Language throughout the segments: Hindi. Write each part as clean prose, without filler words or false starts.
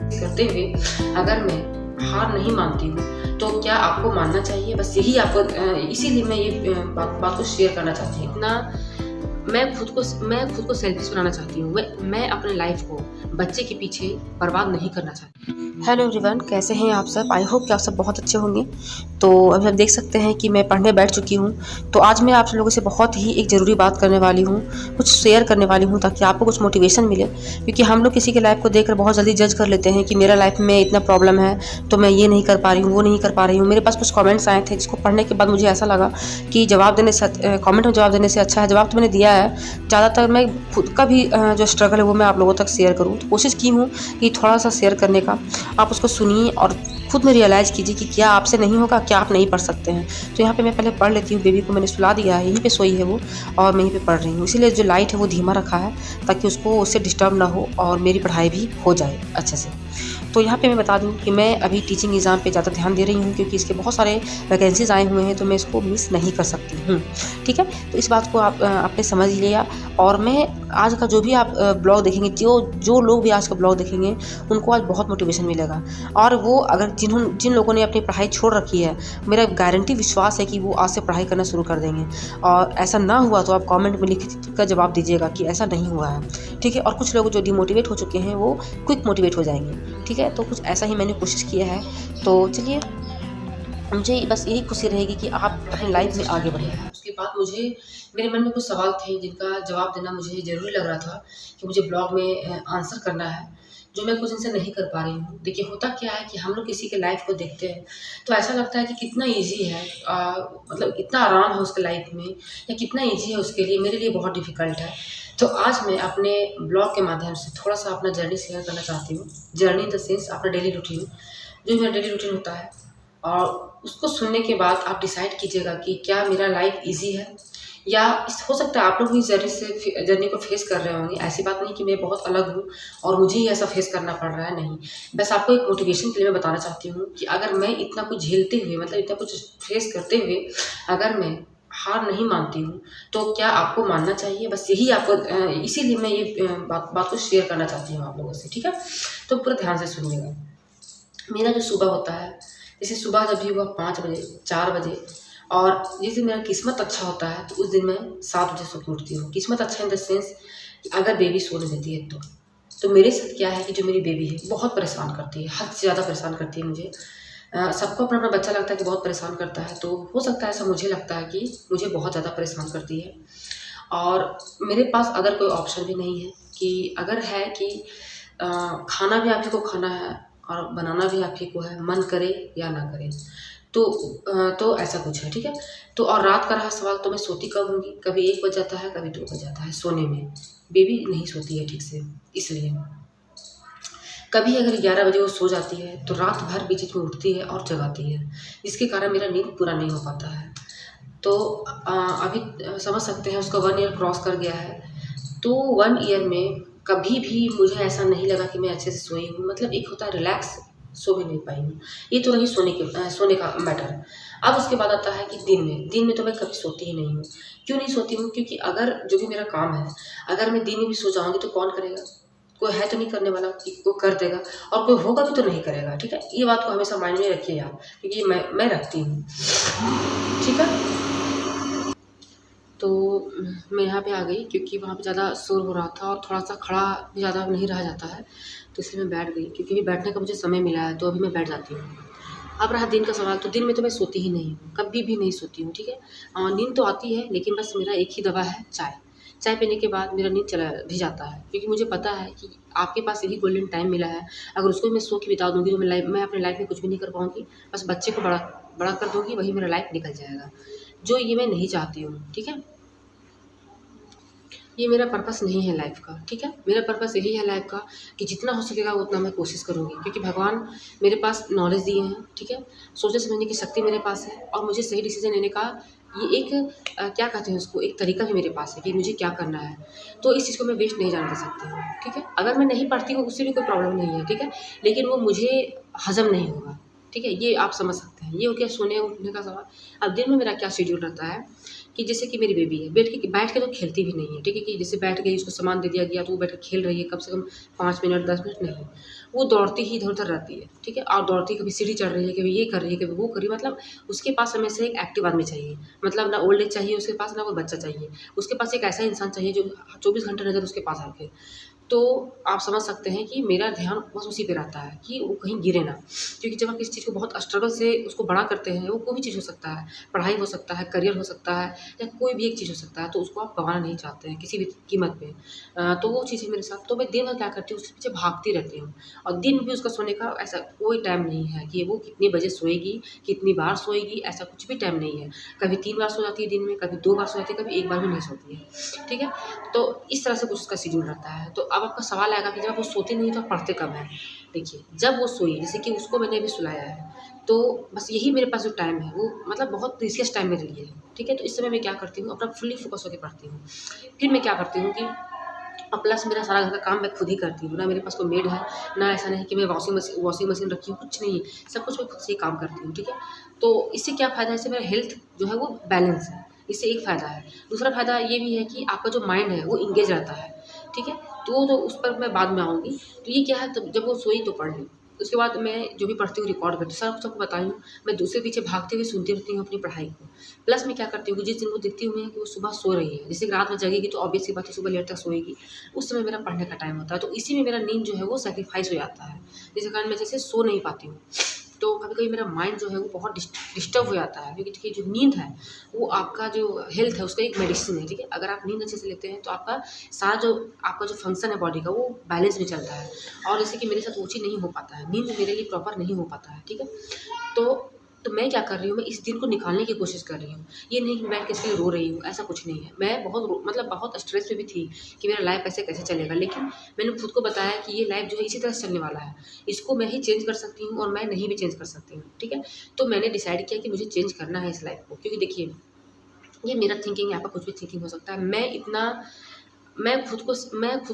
करते हुए अगर मैं हार नहीं मानती हूँ, तो क्या आपको मानना चाहिए? बस यही आपको इसीलिए मैं ये बात को शेयर करना चाहती हूँ। मैं खुद को सेल्फिश बनाना चाहती हूँ। मैं अपने लाइफ को बच्चे के पीछे बर्बाद नहीं करना चाहती। हेलो एवरीवन, कैसे हैं आप सब? आई होप कि आप सब बहुत अच्छे होंगे। तो अभी आप देख सकते हैं कि मैं पढ़ने बैठ चुकी हूँ। तो आज मैं आप लोगों से बहुत ही एक ज़रूरी बात करने वाली हूँ, कुछ शेयर करने वाली हूँ ताकि आपको कुछ मोटिवेशन मिले। क्योंकि हम लोग किसी की लाइफ को देखकर बहुत जल्दी जज कर लेते हैं कि मेरा लाइफ में इतना प्रॉब्लम है, तो मैं ये नहीं कर पा रही हूँ, वो नहीं कर पा रही हूँ। मेरे पास कुछ कमेंट्स आए थे जिसको पढ़ने के बाद मुझे ऐसा लगा कि कमेंट में जवाब देने से अच्छा है, जवाब तो मैंने दिया है, ज़्यादातर मैं खुद का भी जो स्ट्रगल है वो मैं आप लोगों तक शेयर करूँ। तो कोशिश की हूँ कि थोड़ा सा शेयर करने का, आप उसको सुनिए और खुद में रियलाइज़ कीजिए कि क्या आपसे नहीं होगा, क्या आप नहीं पढ़ सकते हैं। तो यहाँ पे मैं पहले पढ़ लेती हूँ। बेबी को मैंने सुला दिया है, यहीं पे सोई है वो, और मैं यहीं पे पढ़ रही हूँ। इसीलिए जो लाइट है वो धीमा रखा है ताकि उसको उससे डिस्टर्ब ना हो और मेरी पढ़ाई भी हो जाए अच्छे से। तो यहाँ पे मैं बता दूँ कि मैं अभी टीचिंग एग्ज़ाम पे ज़्यादा ध्यान दे रही हूँ क्योंकि इसके बहुत सारे वैकेंसीज़ आए हुए हैं, तो मैं इसको मिस नहीं कर सकती हूँ। ठीक है? तो इस बात को आपने समझ लिया। और मैं आज का जो भी आप ब्लॉग देखेंगे, जो लोग भी आज का ब्लॉग देखेंगे, उनको आज बहुत मोटिवेशन मिलेगा। और वो अगर जिन लोगों ने अपनी पढ़ाई छोड़ रखी है, मेरा गारंटी विश्वास है कि वो आज से पढ़ाई करना शुरू कर देंगे। और ऐसा ना हुआ तो आप कमेंट में लिख कर जवाब दीजिएगा कि ऐसा नहीं हुआ है। ठीक है? और कुछ लोग जो डिमोटिवेट हो चुके हैं वो क्विक मोटिवेट हो जाएंगे। ठीक है? तो कुछ ऐसा ही मैंने कोशिश किया है। तो चलिए, मुझे बस यही खुशी रहेगी कि आप अपनी लाइफ में आगे बढ़ें। उसके बाद मेरे मन में कुछ सवाल थे जिनका जवाब देना मुझे ज़रूरी लग रहा था कि मुझे ब्लॉग में आंसर करना है, जो मैं कुछ दिन से नहीं कर पा रही हूँ। देखिए, होता क्या है कि हम लोग किसी के लाइफ को देखते हैं तो ऐसा लगता है कि कितना ईज़ी है, मतलब इतना आराम है उसके लाइफ में, या कितना ईज़ी है उसके लिए, मेरे लिए बहुत डिफ़िकल्ट है। तो आज मैं अपने ब्लॉग के माध्यम से थोड़ा-सा अपना जर्नी शेयर करना चाहती हूँ। जर्नी इन द सेंस अपना डेली रूटीन, जो मेरा डेली रूटीन होता है। और उसको सुनने के बाद आप डिसाइड कीजिएगा कि क्या मेरा लाइफ ईज़ी है, या हो सकता है आप लोग भी इस जर्नी को फेस कर रहे होंगे। ऐसी बात नहीं कि मैं बहुत अलग हूँ और मुझे ही ऐसा फेस करना पड़ रहा है, नहीं। बस आपको एक मोटिवेशन के लिए मैं बताना चाहती हूँ कि अगर मैं इतना कुछ झेलते हुए, मतलब इतना कुछ फेस करते हुए अगर मैं हार नहीं मानती हूँ, तो क्या आपको मानना चाहिए? बस यही आपको इसीलिए मैं ये बात को शेयर करना चाहती हूँ आप लोगों से। ठीक है? तो पूरा ध्यान से सुनिएगा। मेरा जो सुबह होता है, जैसे सुबह जब भी हुआ 5 बजे, 4 बजे, और जिस दिन मेरा किस्मत अच्छा होता है तो उस दिन मैं 7 बजे सो के उठती हूँ। किस्मत अच्छा इन द सेंस कि अगर बेबी सोने देती है तो। तो मेरे साथ क्या है कि जो मेरी बेबी है बहुत परेशान करती है, हद से ज़्यादा परेशान करती है मुझे। सबको अपना-अपना बच्चा लगता है कि बहुत परेशान करता है, तो हो सकता है ऐसा मुझे लगता है कि मुझे बहुत ज़्यादा परेशान करती है। और मेरे पास अदर कोई ऑप्शन भी नहीं है कि अगर है कि अ, खाना भी आप ही को खाना है और बनाना भी आप ही को है, मन करे या ना करे। तो ऐसा कुछ है, ठीक है? तो और रात का रहा सवाल, तो मैं सोती कब होंगी? कभी 1 बज जाता है, कभी 2 बज जाता है सोने में। बेबी नहीं सोती है ठीक से, इसलिए। कभी अगर 11 बजे वो सो जाती है, तो रात भर बीच-बीच में उठती है और जगाती है, जिसके कारण मेरा नींद पूरा नहीं हो पाता है। तो अभी समझ सकते हैं उसका 1 ईयर क्रॉस कर गया है। तो 1 ईयर में कभी भी मुझे ऐसा नहीं लगा कि मैं अच्छे से सोई हूँ। मतलब एक होता है रिलैक्स, सो भी नहीं पाई हूँ। ये तो रही सोने का मैटर। अब उसके बाद आता है कि दिन में तो मैं कभी सोती ही नहीं हूँ। क्यों नहीं सोती हूँ? क्योंकि अगर जो भी मेरा काम है, अगर मैं दिन में भी सो जाऊँगी तो कौन करेगा? कोई है तो नहीं करने वाला कि वो कर देगा, और कोई होगा भी तो नहीं करेगा, ठीक है? ये बात को हमेशा माइंड में रखिए आप, क्योंकि मैं रखती हूँ। ठीक है? तो मैं यहाँ पे आ गई क्योंकि वहाँ पे ज़्यादा शोर हो रहा था और थोड़ा-सा खड़ा भी ज़्यादा नहीं रहा जाता है, तो इसलिए मैं बैठ गई क्योंकि अभी बैठने का मुझे समय मिला है, तो अभी मैं बैठ जाती हूँ। अब रहा दिन का सवाल, तो दिन में तो मैं सोती ही नहीं हूँ, कभी भी नहीं सोती हूँ, ठीक है? नींद तो आती है, लेकिन बस मेरा एक ही दवा है, चाय। चाय पीने के बाद मेरा नींद चला भी जाता है, क्योंकि मुझे पता है कि आपके पास यही गोल्डन टाइम मिला है। अगर उसको भी मैं सो के बिता दूँगी तो मैं अपनी लाइफ़ में कुछ भी नहीं कर पाऊँगी। बस बच्चे को बड़ा बड़ा कर दूँगी, वही मेरा लाइफ़ निकल जाएगा, जो ये मैं नहीं चाहती हूँ, ठीक है? ये मेरा पर्पस नहीं है लाइफ़ का, ठीक है? मेरा पर्पस यही है लाइफ़ का कि जितना हो सकेगा उतना मैं कोशिश करूँगी, क्योंकि भगवान मेरे पास नॉलेज दिए हैं, ठीक है? सोचने समझने की शक्ति मेरे पास है, और मुझे सही डिसीज़न लेने का ये एक क्या कहते हैं उसको, एक तरीका भी मेरे पास है कि मुझे क्या करना है। तो इस चीज़ को मैं वेस्ट नहीं जाने दे सकती हूँ, ठीक है? अगर मैं नहीं पढ़ती हूँ उससे भी कोई प्रॉब्लम नहीं है, ठीक है? लेकिन वो मुझे हज़म नहीं होगा, ठीक है, ये आप समझ सकते हैं। ये हो गया सोने उठने का सवाल। अब दिन में मेरा क्या शेड्यूल रहता है कि जैसे कि मेरी बेबी है, बैठ के तो खेलती भी नहीं है, ठीक है, कि जैसे बैठ गई, उसको सामान दे दिया गया तो वो बैठ के खेल रही है कम से कम 5 मिनट 10 मिनट नहीं, वो दौड़ती ही इधर-उधर रहती है, ठीक है, और दौड़ती कभी सीढ़ी चढ़ रही है, कभी ये कर रही है, कभी वो कर रही है, मतलब उसके पास हमेशा एक एक्टिव आदमी चाहिए। मतलब ना ओल्ड एज चाहिए उसके पास, ना कोई बच्चा चाहिए। उसके पास एक ऐसा इंसान चाहिए जो 24 घंटे नज़र उसके पास रखे। तो आप समझ सकते हैं कि मेरा ध्यान बस उसी पे रहता है कि वो कहीं गिरे ना। क्योंकि जब आप किसी चीज़ को बहुत स्ट्रगल से उसको बड़ा करते हैं, वो कोई भी चीज़ हो सकता है, पढ़ाई हो सकता है, करियर हो सकता है या कोई भी एक चीज़ हो सकता है, तो उसको आप गँवाना नहीं चाहते हैं किसी भी कीमत पे। तो वो चीज़ है मेरे साथ, तो मैं दिन भर क्या करती हूँ, उसके पीछे भागती रहती हूँ। और दिन में भी उसका सोने का ऐसा कोई टाइम नहीं है कि वो कितने बजे सोएगी, कितनी बार सोएगी, ऐसा कुछ भी टाइम नहीं है। कभी 3 बार सो जाती है दिन में, कभी 2 बार सो जाती है, कभी 1 बार भी नहीं सोती है, ठीक है? तो इस तरह से कुछ उसका शेड्यूल रहता है। तो अब आपका सवाल आएगा कि जब वो सोती नहीं तो आप पढ़ते कब हैं? देखिए, जब वो सोई, जैसे कि उसको मैंने अभी सुलाया है, तो बस यही मेरे पास जो टाइम है, वो मतलब बहुत प्रीशियस टाइम मेरे लिए है, ठीक है? तो इस समय मैं क्या करती हूँ, अपना फुल्ली फ़ोकस होके पढ़ती हूँ। फिर मैं क्या करती हूँ कि प्लस मेरा सारा घर का काम मैं खुद ही करती हूँ, ना मेरे पास कोई मेड है, ना ऐसा नहीं कि मैं वॉशिंग मशीन रखी हूँ, कुछ नहीं, सब कुछ मैं खुद से ही काम करती हूँ, ठीक है? तो इससे क्या फ़ायदा है, इससे मेरा हेल्थ जो है वो बैलेंस है, इससे एक फ़ायदा है। दूसरा फ़ायदा ये भी है कि आपका जो माइंड है वो एंगेज रहता है, ठीक है? तो उस पर मैं बाद में आऊँगी। तो ये क्या है, तब जब वो सोई तो पढ़ ली। उसके बाद मैं जो भी पढ़ती हूँ रिकॉर्ड करती हूँ, सारा कुछ आपको बताई हूँ। मैं दूसरे पीछे भागते हुए सुनती रहती हूँ अपनी पढ़ाई को। प्लस मैं क्या करती हूँ कि जिस दिन वो देखती हूँ मैं कि वो सुबह सो रही है, जैसे कि रात में जगेगी तो ऑब्वियस सी बात है सुबह लेट तक सोएगी, उस समय मेरा पढ़ने का टाइम होता है। तो इसी में मेरा नींद जो है वो सैक्रिफ़ाइस हो जाता है, जिसके कारण मैं जैसे सो नहीं पाती हूँ। तो कभी-कभी मेरा माइंड जो है वो बहुत डिस्टर्ब हो जाता है, क्योंकि देखिए जो नींद है वो आपका जो हेल्थ है उसका एक मेडिसिन है, ठीक है? अगर आप नींद अच्छे से लेते हैं तो आपका जो फंक्शन है बॉडी का वो बैलेंस में चलता है। और जैसे कि मेरे साथ वो चीज़ नहीं हो पाता है, नींद मेरे लिए प्रॉपर नहीं हो पाता है, ठीक है? तो तो मैं क्या कर रही हूँ, मैं इस दिन को निकालने की कोशिश कर रही हूँ। ये नहीं कि बैठ के इसके लिए रो रही हूँ, ऐसा कुछ नहीं है। मैं मतलब बहुत स्ट्रेस में भी थी कि मेरा लाइफ़ ऐसे कैसे चलेगा, लेकिन मैंने खुद को बताया कि ये लाइफ़ जो है इसी तरह से चलने वाला है। इसको मैं ही चेंज कर सकती हूँ और मैं नहीं भी चेंज कर सकती हूँ, ठीक है? तो मैंने डिसाइड किया कि मुझे चेंज करना है इस लाइफ़ को, क्योंकि देखिए, ये मेरा थिंकिंग है, आपका कुछ भी थिंकिंग हो सकता है। मैं खुद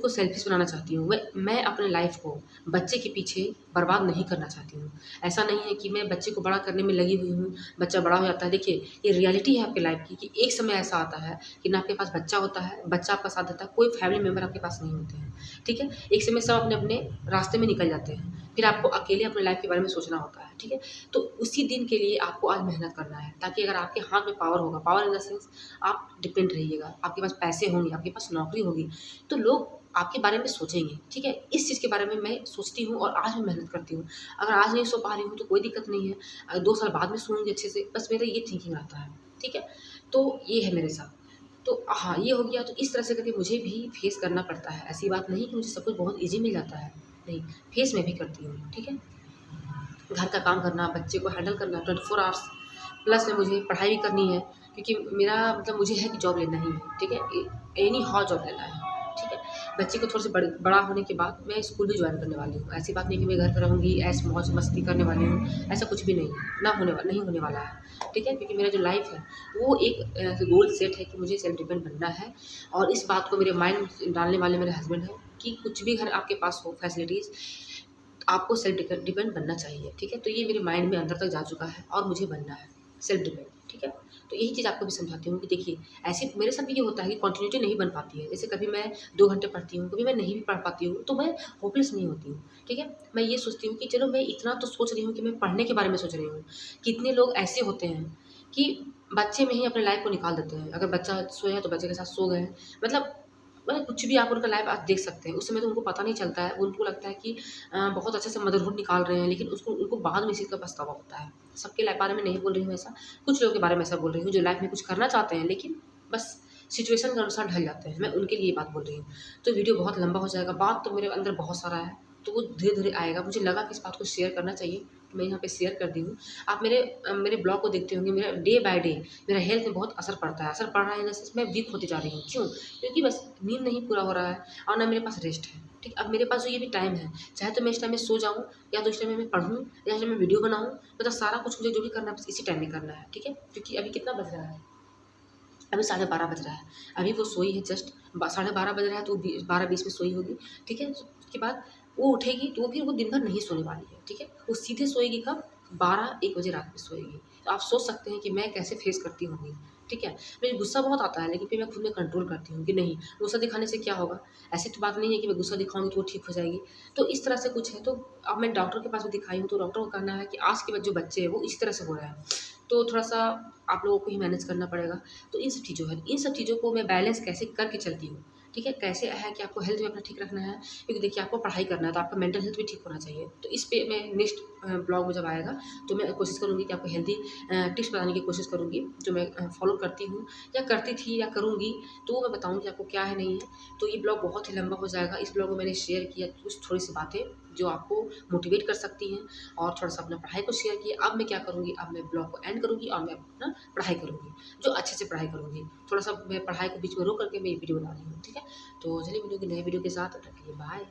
को सेल्फिश बनाना चाहती हूँ। मैं अपने लाइफ़ को बच्चे के पीछे बर्बाद नहीं करना चाहती हूँ। ऐसा नहीं है कि मैं बच्चे को बड़ा करने में लगी हुई हूँ, बच्चा बड़ा हो जाता है। देखिए, ये रियलिटी है आपकी लाइफ़ की कि एक समय ऐसा आता है कि ना आपके पास बच्चा होता है, बच्चा आपका साथ देता है, कोई फैमिली मेंबर आपके पास नहीं होते हैं, ठीक है? एक समय सब अपने-अपने रास्ते में निकल जाते हैं। फिर आपको अकेले अपने लाइफ़ के बारे में सोचना होता है, ठीक है? तो उसी दिन के लिए आपको आज मेहनत करना है, ताकि अगर आपके हाथ में पावर होगा, पावर इन द सेंस आप डिपेंड रहिएगा, आपके पास पैसे होंगे, आपके पास नौकरी होगी, तो लोग आपके बारे में सोचेंगे, ठीक है? इस चीज़ के बारे में मैं सोचती हूँ और आज मैं मेहनत करती हूँ। अगर आज नहीं सो पा रही हूँ तो कोई दिक्कत नहीं है, 2 साल बाद में सोऊँगी अच्छे से, बस मेरा ये थिंकिंग रहता है, ठीक है? तो ये है मेरे साथ। तो हाँ, ये हो गया, तो इस तरह से करके मुझे भी फेस करना पड़ता है। ऐसी बात नहीं कि मुझे सब कुछ बहुत ईज़ी मिल जाता है, नहीं, फेस मैं भी करती हूँ, ठीक है? घर का काम करना, बच्चे को हैंडल करना 24 आवर्स, प्लस में मुझे पढ़ाई भी करनी है, क्योंकि मेरा मतलब मुझे है कि जॉब लेना ही है, ठीक है? एनी हाउ जॉब लेना है, ठीक है? बच्चे को थोड़े से बड़ा होने के बाद मैं स्कूल भी जॉइन करने वाली हूँ। ऐसी बात नहीं कि मैं घर पे रहूँगी, ऐश मौज मस्ती करने वाली हूँ, ऐसा कुछ भी नहीं, नहीं होने वाला है, ठीक है? क्योंकि मेरा जो लाइफ़ है वो एक गोल सेट है कि मुझे सेल्फ डिपेंड बनना है, और इस बात को मेरे माइंड में डालने वाले मेरे हस्बैंड हैं कि कुछ भी घर आपके पास हो फैसिलिटीज़, आपको सेल्फ डिपेंड बनना चाहिए, ठीक है? तो ये मेरे माइंड में अंदर तक जा चुका है और मुझे बनना है सेल्फ डिपेंड, ठीक है? तो यही चीज़ आपको भी समझाती हूँ कि देखिए, ऐसे मेरे साथ भी ये होता है कि कंटिन्यूटी नहीं बन पाती है। जैसे कभी मैं 2 घंटे पढ़ती हूँ, कभी मैं नहीं भी पढ़ पाती हूँ, तो मैं होपलेस नहीं होती हूँ, ठीक है? मैं ये सोचती हूँ कि चलो मैं इतना तो सोच रही हूँ कि मैं पढ़ने के बारे में सोच रही हूँ। कितने लोग ऐसे होते हैं कि बच्चे में ही अपने लाइफ़ को निकाल देते हैं। अगर बच्चा सोया है तो बच्चे के साथ सो गए, मतलब कुछ भी आप उनका लाइफ आज देख सकते हैं। उस समय तो उनको पता नहीं चलता है, उनको लगता है कि बहुत अच्छे से मदरहुड निकाल रहे हैं, लेकिन उसको उनको बाद में इस चीज़ का पछतावा होता है। सबके बारे में नहीं बोल रही हूँ ऐसा, कुछ लोगों के बारे में ऐसा बोल रही हूँ जो लाइफ में कुछ करना चाहते हैं, लेकिन बस सिचुएशन के अनुसार ढल जाते हैं। मैं उनके लिए ये बात बोल रही हूँ। तो वीडियो बहुत लंबा हो जाएगा, बात तो मेरे अंदर बहुत सारा है, तो वो धीरे-धीरे आएगा। मुझे लगा कि इस बात को शेयर करना चाहिए, तो मैं यहाँ पे शेयर कर दी हूँ। आप मेरे ब्लॉग को देखते होंगे, मेरा डे बाय डे मेरा हेल्थ में बहुत असर पड़ता है। असर पड़ रहा है इन द सेंस मैं वीक होती जा रही हूँ। क्यों? क्योंकि बस नींद नहीं पूरा हो रहा है और ना मेरे पास रेस्ट है, ठीक? अब मेरे पास जो ये भी टाइम है, चाहे तो मैं इस टाइम में सो जाऊँ, या तो इस टाइम में मैं पढ़ूँ, या इस टाइम में वीडियो बनाऊँ, मतलब सारा कुछ मुझे जो भी करना है बस इसी टाइम में करना है, ठीक है? क्योंकि अभी कितना बज रहा है? अभी 12:30 बज रहा है। अभी वो सोई है जस्ट 12:30 बज रहा है, तो 12:20 में सोई होगी, ठीक है? उसके बाद वो उठेगी तो फिर वो दिन भर नहीं सोने वाली है, ठीक है? वो सीधे सोएगी कब? 12-1 बजे रात में सोएगी। तो आप सोच सकते हैं कि मैं कैसे फेस करती होंगी, ठीक है? मुझे गुस्सा बहुत आता है, लेकिन फिर मैं खुद में कंट्रोल करती हूँ कि नहीं, गुस्सा दिखाने से क्या होगा? ऐसी तो बात नहीं है कि मैं गुस्सा दिखाऊँगी तो वो ठीक हो जाएगी। तो इस तरह से कुछ है, तो अब मैं डॉक्टर के पास भी दिखाई हूँ, तो डॉक्टर का कहना है कि आज के जो बच्चे हैं वो इस तरह से हो रहे हैं। तो थोड़ा-सा आप लोगों को ही मैनेज करना पड़ेगा। तो इन सब चीज़ों को मैं बैलेंस कैसे करके चलती हूँ, ठीक है? कैसे है कि आपको हेल्थ भी अपना ठीक रखना है, क्योंकि देखिए आपको पढ़ाई करना है, तो आपका मेंटल हेल्थ भी ठीक होना चाहिए। तो इस पे मैं नेक्स्ट ब्लॉग में जब आएगा, तो मैं कोशिश करूँगी कि आपको हेल्दी टिप्स बताने की कोशिश करूँगी, जो मैं फॉलो करती हूँ या करती थी या करूँगी, तो वो मैं बताऊँगी आपको क्या है, नहीं है। तो ये ब्लॉग बहुत ही लंबा हो जाएगा। इस ब्लॉग में मैंने शेयर किया कुछ थोड़ी-सी बातें जो आपको मोटिवेट कर सकती हैं, और थोड़ा-सा अपना पढ़ाई को शेयर किया। अब मैं क्या करूँगी, अब मैं ब्लॉग को एंड करूँगी और मैं अपना पढ़ाई करूँगी, जो अच्छे से पढ़ाई करूँगी। थोड़ा-सा मैं पढ़ाई को बीच में रोक करके मैं ये वीडियो बना रही हूँ, ठीक है? तो चलिए मिलेंगे नए वीडियो के साथ, तब तक के लिए बाय।